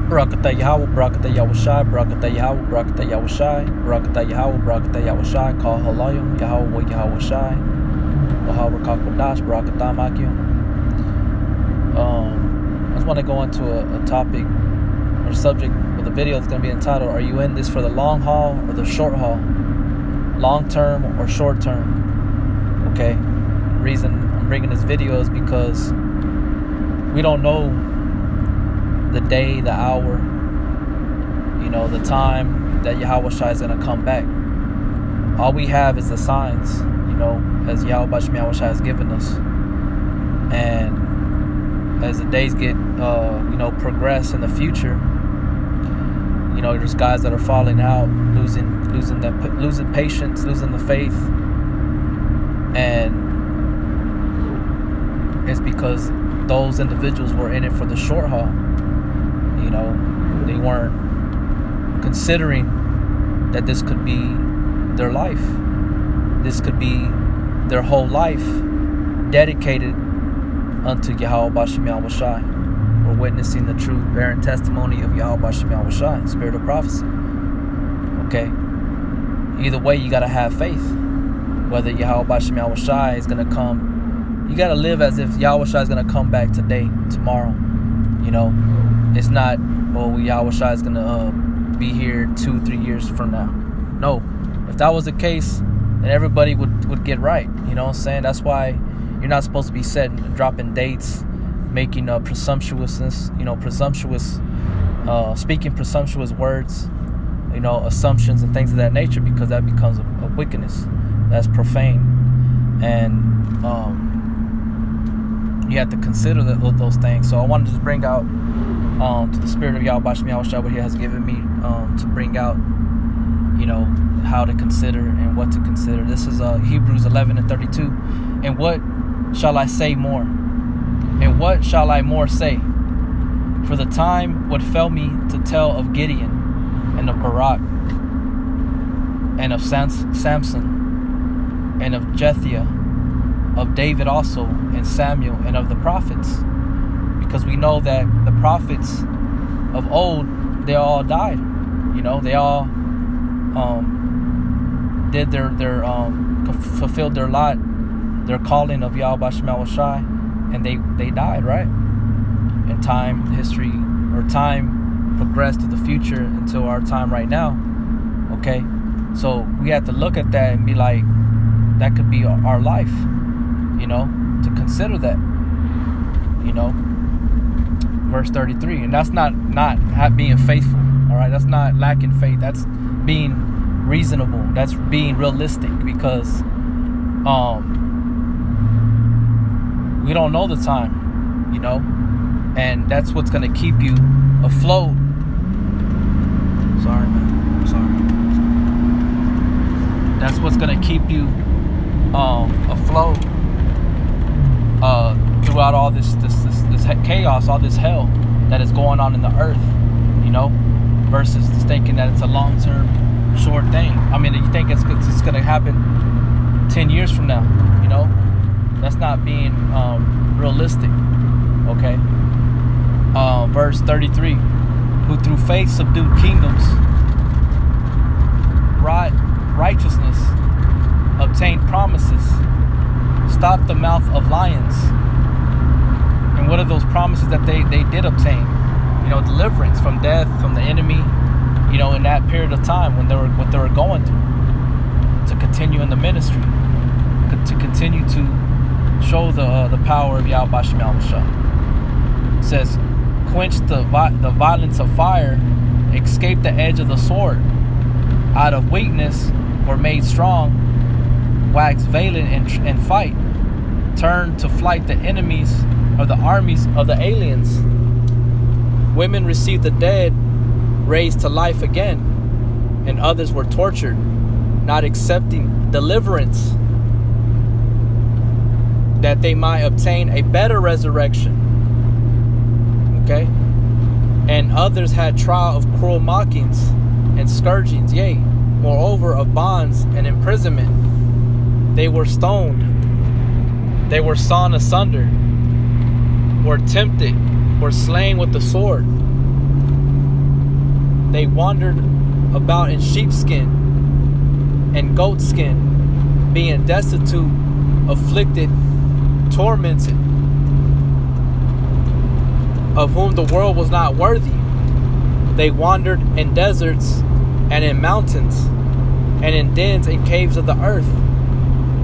Barakatah Yahweh, Barakatah Yahushai, Barakatah Yahweh, Barakatah Yahushai, Barakatah Yahweh, Barakatah Yahushai, Call Halayim, Yahweh, Wa Yahushai, Wahawa Kakwadash, Barakatah Makim. I just want to go into a topic or subject with a video that's going to be entitled, Are you in this for the long haul or the short haul? Long term or short term? Okay. The reason I'm bringing this video is because we don't know the day, the hour, the time that Yahweh Shai is going to come back. All we have is the signs, as Yahweh Bashem Yahweh Shai has given us. And as the days get, progress in the future, there's guys that are falling out, losing patience, losing the faith. And it's because those individuals were in it for the short haul. They weren't considering that this could be their life. This could be their whole life dedicated unto Yahweh Bashem Yahweh Shai. We're witnessing the true bearing testimony of Yahweh Bashem Yahweh Shai, spirit of prophecy. Okay? Either way, you got to have faith. Whether Yahweh Bashem Yahweh Shai is going to come, you got to live as if Yahweh Shai is going to come back today, tomorrow. It's not, Yahweh Shai is going to be here 2-3 years from now. No. If that was the case, then everybody would get right. You know what I'm saying? That's why you're not supposed to be dropping dates, making presumptuousness, speaking presumptuous words, assumptions and things of that nature, because that becomes a wickedness. That's profane. And you have to consider those things. So I wanted to just bring out to the spirit of Yahweh Bashem Yahweh Shai what He has given me to bring out, how to consider and what to consider. This is Hebrews 11:32. And what shall I say more? And what shall I more say? For the time would fail me to tell of Gideon and of Barak and of Samson and of Jephthah, of David also, and Samuel, and of the prophets. Because we know that the prophets of old, they all died. They all did their fulfilled their lot, their calling of Yahweh Bashem Yahweh Shai, and they died, right? And time progressed to the future until our time right now. Okay? So we have to look at that and be like, that could be our life, to consider that, verse 33. And that's not being faithful, all right? That's not lacking faith. That's being reasonable. That's being realistic, because we don't know the time, and that's what's going to keep you afloat. Sorry, man. I'm sorry. That's what's going to keep you afloat throughout all this chaos, all this hell that is going on in the earth, versus just thinking that it's a long-term, short thing. I mean, you think it's going to happen 10 years from now, That's not being realistic, okay? Verse 33, who through faith subdued kingdoms, wrought righteousness, obtained promises, stopped the mouth of lions. And what are those promises that they did obtain? Deliverance from death, from the enemy, in that period of time when what they were going through, to continue in the ministry, to continue to show the power of Yahweh Bashem Yahweh Shai. It says, quench the violence of fire, escape the edge of the sword. Out of weakness were made strong, wax valiant and fight. Turn to flight the enemies of the armies of the aliens. Women received the dead, raised to life again, and others were tortured, not accepting deliverance, that they might obtain a better resurrection. Okay? And others had trial of cruel mockings and scourgings, yea, moreover of bonds and imprisonment. They were stoned, they were sawn asunder, were tempted, were slain with the sword. they wandered about in sheepskin and goatskin, being destitute, afflicted, tormented, of whom the world was not worthy. They wandered in deserts and in mountains and in dens and caves of the earth.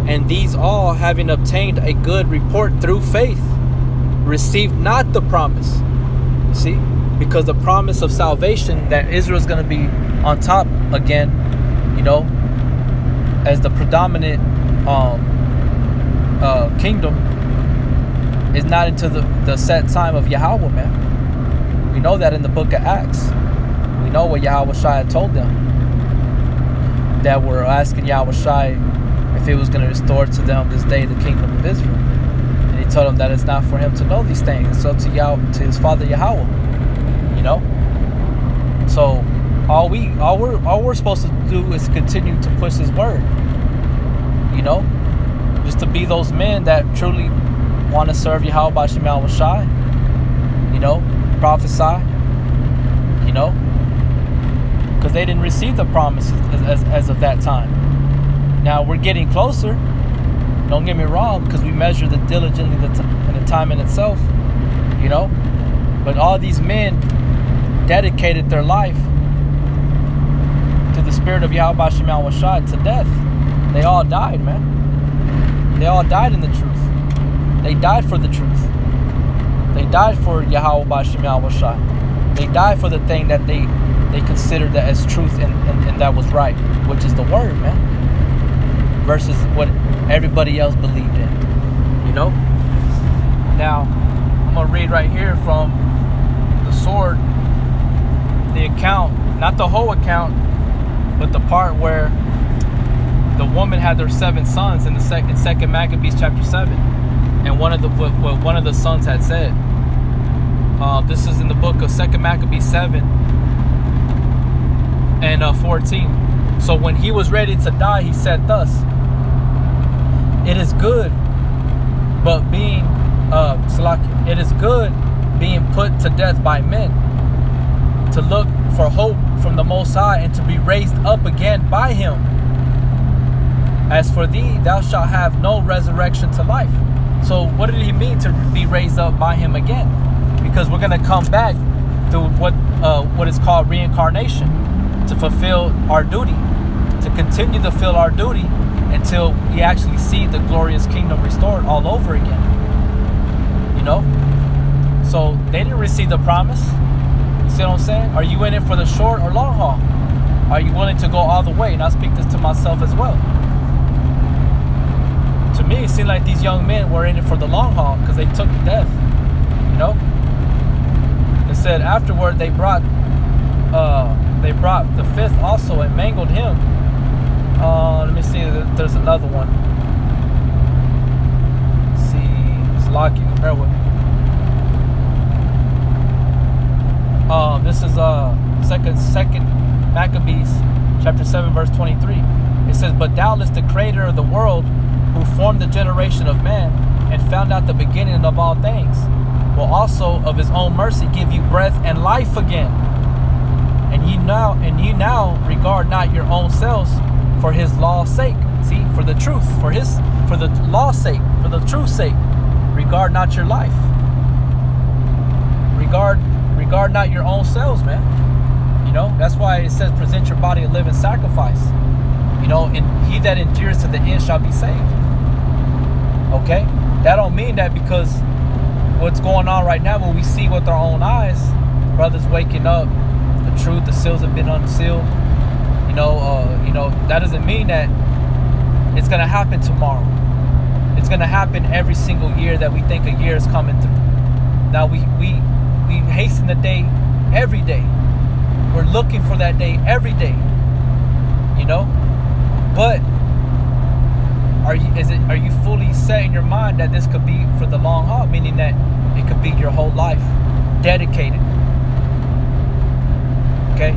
And these all, having obtained a good report through faith, received not the promise. See? Because the promise of salvation, that Israel is going to be on top again, as the predominant kingdom, is not until the set time of Yahweh, man. We know that in the book of Acts. We know what Yahweh Shai had told them, that were asking Yahweh Shai if it was going to restore to them this day the kingdom of Israel. And he told them that it's not for him to know these things. So to his father Yahweh, So all we're supposed to do is continue to push his word. Just to be those men that truly want to serve Yahweh B'Shem Yahweh Shai. Prophesy. Because they didn't receive the promises as of that time. Now we're getting closer. Don't get me wrong, because we measure the diligently and the time in itself. But all these men dedicated their life to the spirit of Yahweh B'Shem Yahweh Shai to death. They all died, man. They all died in the truth. They died for the truth. They died for Yahweh B'Shem Yahweh Shai. They died for the thing that they considered that as truth and that was right, which is the word, man. Versus what everybody else believed in. Now, I'm going to read right here from the sword, the account, not the whole account, but the part where the woman had their 7 sons in the second Maccabees chapter 7, and what one of the sons had said. This is in the book of 2 Maccabees 7 and 14. So when he was ready to die, he said thus: "It is good, but it is good being put to death by men, to look for hope from the Most High, and to be raised up again by him. As for thee, thou shalt have no resurrection to life." So what did he mean to be raised up by him again? Because we're going to come back through what is called reincarnation, to fulfill our duty, to continue to fulfill our duty until we actually see the glorious kingdom restored all over again. So they didn't receive the promise. You see what I'm saying? Are you in it for the short or long haul? Are you willing to go all the way? And I speak this to myself as well. To me, it seemed like these young men were in it for the long haul, because they took death. It said afterward they brought the 5th also and mangled him. Let me see. There's another one. Let's see, it's locking. Bear with me. This is second Maccabees chapter 7 verse 23. It says, "But doubtless the creator of the world, who formed the generation of man and found out the beginning of all things, will also of his own mercy give you breath and life again. And ye now regard not your own selves for his law's sake." See, for the truth, for the law's sake, for the truth's sake, regard not your life. Regard not your own selves, man. That's why it says present your body a living sacrifice. And he that endures to the end shall be saved. Okay? That don't mean that because what's going on right now, when we see with our own eyes, brothers waking up, the truth, the seals have been unsealed. That doesn't mean that it's gonna happen tomorrow. It's gonna happen every single year that we think a year is coming through. Now we hasten the day every day. We're looking for that day every day. But are you fully set in your mind that this could be for the long haul, meaning that it could be your whole life dedicated? Okay?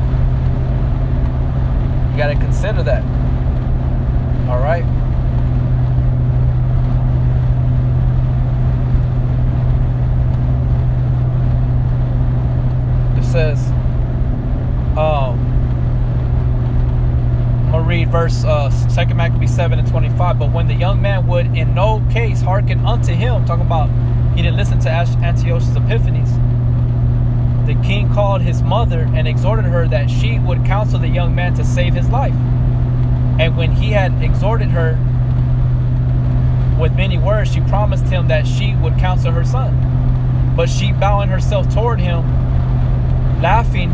You got to consider that. All right? It says, I'm going to read verse 2 Maccabees 7:25. But when the young man would in no case hearken unto him, talking about he didn't listen to Antiochus Epiphanes, the king called his mother and exhorted her that she would counsel the young man to save his life. And when he had exhorted her with many words, she promised him that she would counsel her son. But she, bowing herself toward him, laughing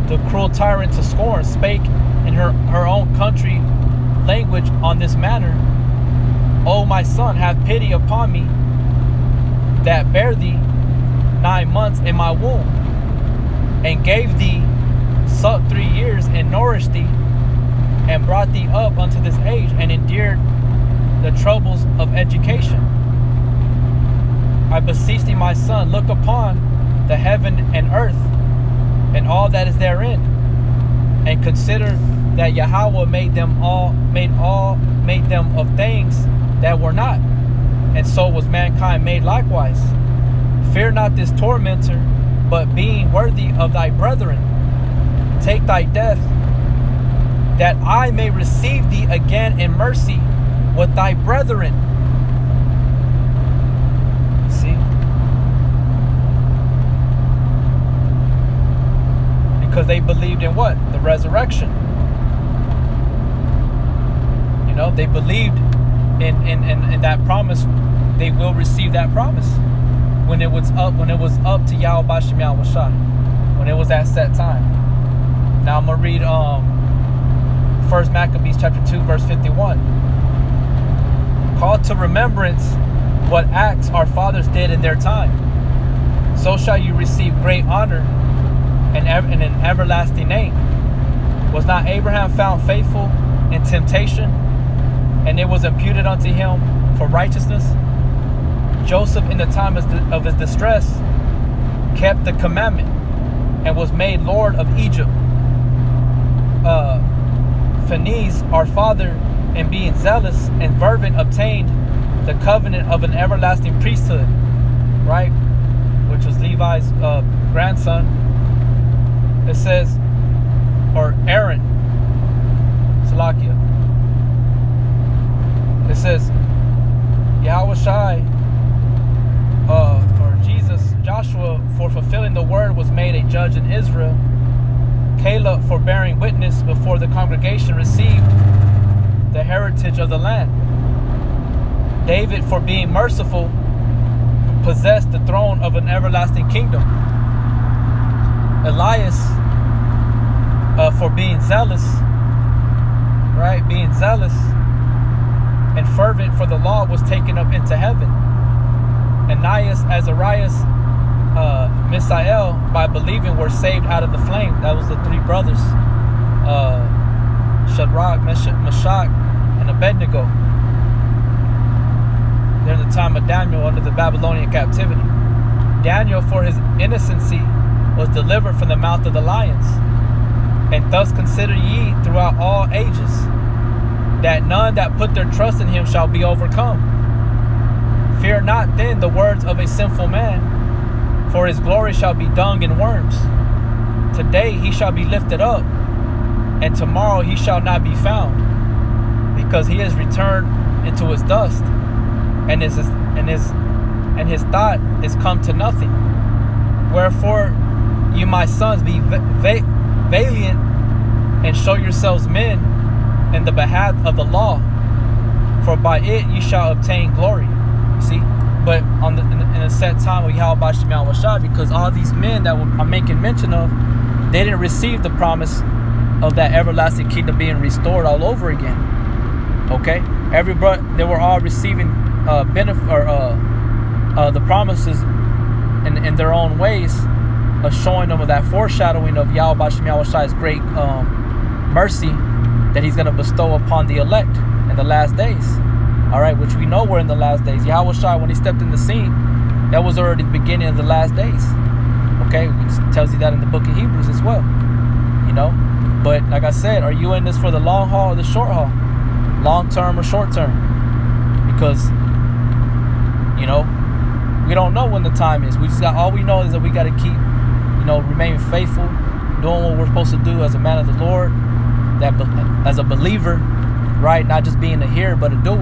the cruel tyrant to scorn, spake in her own country language on this manner: O my son, have pity upon me that bare thee 9 months in my womb, and gave thee suck 3 years, and nourished thee, and brought thee up unto this age, and endured the troubles of education. I beseech thee, my son, look upon the heaven and earth, and all that is therein, and consider that Yahweh made them of things that were not, and so was mankind made likewise. Fear not this tormentor, but being worthy of thy brethren, take thy death, that I may receive thee again in mercy with thy brethren. See? Because they believed in what? The resurrection. You know, they believed in that promise. They will receive that promise when it was up to Yahweh Bashem Yahweh Shai, when it was that set time. Now I'm gonna read 1 Maccabees chapter 2 verse 51. Call to remembrance what acts our fathers did in their time, so shall you receive great honor and an everlasting name. Was not Abraham found faithful in temptation, and it was imputed unto him for righteousness? Joseph, in the time of his distress, kept the commandment and was made Lord of Egypt. Phinehas, our father, in being zealous and fervent, obtained the covenant of an everlasting priesthood, right? Which was Levi's grandson. It says, or Aaron, Salakia. It says, Yahweh Shai, or Jesus, Joshua, for fulfilling the word, was made a judge in Israel. Caleb, for bearing witness before the congregation, received the heritage of the land. David, for being merciful, possessed the throne of an everlasting kingdom. Elias, for being zealous, right? Being zealous and fervent for the law, was taken up into heaven. Ananias, Azarias, Misael, by believing, were saved out of the flame. That was the 3 brothers, Shadrach, Meshach, and Abednego, during the time of Daniel under the Babylonian captivity. Daniel, for his innocency, was delivered from the mouth of the lions. And thus consider ye throughout all ages, that none that put their trust in him shall be overcome. Fear not then the words of a sinful man, for his glory shall be dung and worms. Today he shall be lifted up, and tomorrow he shall not be found, because he has returned into his dust, and his thought is come to nothing. Wherefore, you my sons, be valiant, and show yourselves men in the behalf of the law, for by it you shall obtain glory. See, but in a set time with Yahweh Bashem Yahweh Shai, because all these men that I'm making mention of, they didn't receive the promise of that everlasting kingdom being restored all over again. Okay, they were all receiving benefit or the promises in their own ways, of showing them of that foreshadowing of Yahweh Bashem Yahweh Shai's great mercy that He's going to bestow upon the elect in the last days. All right, which we know we're in the last days. Yahweh Shai, when He stepped in the scene, that was already the beginning of the last days. Okay, it tells you that in the book of Hebrews as well. You know, but like I said, are you in this for the long haul or the short haul? Long term or short term? Because, you know, we don't know when the time is. We just got, all we know is that we got to keep, you know, remain faithful, doing what we're supposed to do as a man of the Lord, as a believer, right? Not just being a hearer, but a doer.